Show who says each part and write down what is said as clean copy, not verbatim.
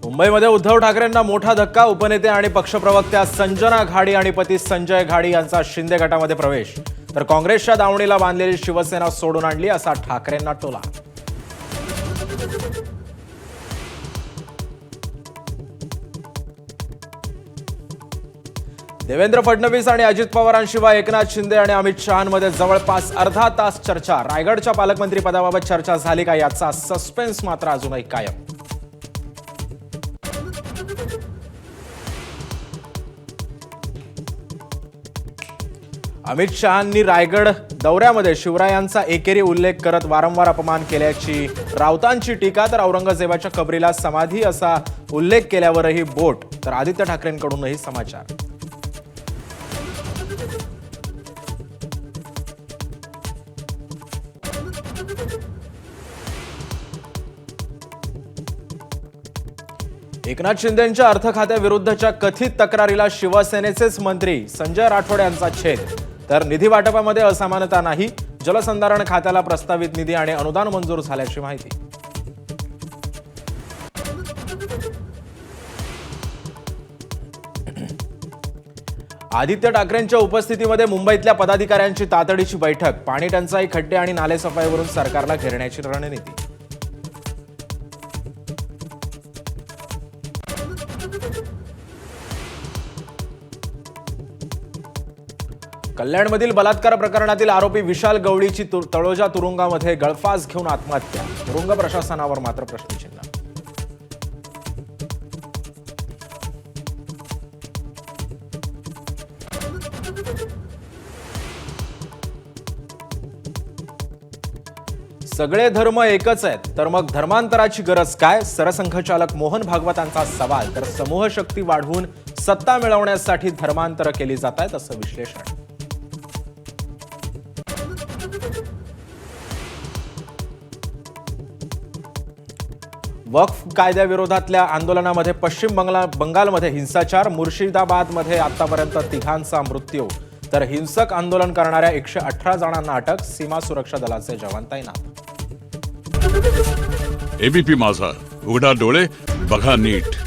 Speaker 1: मुंबईमध्ये उद्धव ठाकरेंना मोठा धक्का. उपनेते आणि पक्षप्रवक्त्या संजना घाडी आणि पती संजय घाडी यांचा शिंदे गटामध्ये प्रवेश. तर काँग्रेसच्या दावणीला बांधलेली शिवसेना सोडून आणली असा ठाकरेंना टोला. देवेंद्र फडणवीस आणि अजित पवारांशिवाय एकनाथ शिंदे आणि अमित शहांमध्ये जवळपास अर्धा तास चर्चा. रायगडच्या पालकमंत्री पदाबाबत चर्चा झाली का याचा सस्पेन्स मात्र अजूनही कायम. अमित शहांनी रायगड दौऱ्यामध्ये शिवरायांचा एकेरी उल्लेख करत वारंवार अपमान केल्याची राऊतांची टीका. तर औरंगजेबाच्या कबरीला समाधी असा उल्लेख केल्यावरही बोट. तर आदित्य ठाकरेंकडूनही समाचार. एकनाथ शिंदेंच्या अर्थ खात्याविरुद्धच्या कथित तक्रारीला शिवसेनेचेच मंत्री संजय राठोड यांचा छेद. तर निधी वाटपामध्ये असमानता नाही. जलसंधारण खात्याला प्रस्तावित निधी आणि अनुदान मंजूर झाल्याची माहिती. आदित्य ठाकरेंच्या उपस्थितीमध्ये मुंबईतल्या पदाधिकाऱ्यांची तातडीची बैठक. पाणी टंचाई, खड्डे आणि नालेसफाईवरून सरकारला घेरण्याची रणनीती. कल्याणमधील बलात्कार प्रकरणातील आरोपी विशाल गवळीची तळोजा तुरुंगामध्ये गळफास घेऊन आत्महत्या. तुरुंग प्रशासनावर मात्र प्रश्नचिन्ह. सगळे धर्म एकच आहेत तर मग धर्मांतराची गरज काय? सरसंघचालक मोहन भागवतांचा सवाल. तर समूह शक्ती वाढवून सत्ता मिळवण्यासाठी धर्मांतर केली जात आहेत असं विश्लेषण. वक्फ कायद्याविरोधातल्या आंदोलनामध्ये पश्चिम बंगालमध्ये हिंसाचार. मुर्शिदाबादमध्ये आतापर्यंत 3 मृत्यू. तर हिंसक आंदोलन करणाऱ्या 118 जणांना अटक. सीमा सुरक्षा दलाचे जवान तैनात.
Speaker 2: एबीपी माझा, उघडा डोळे बघा नीट.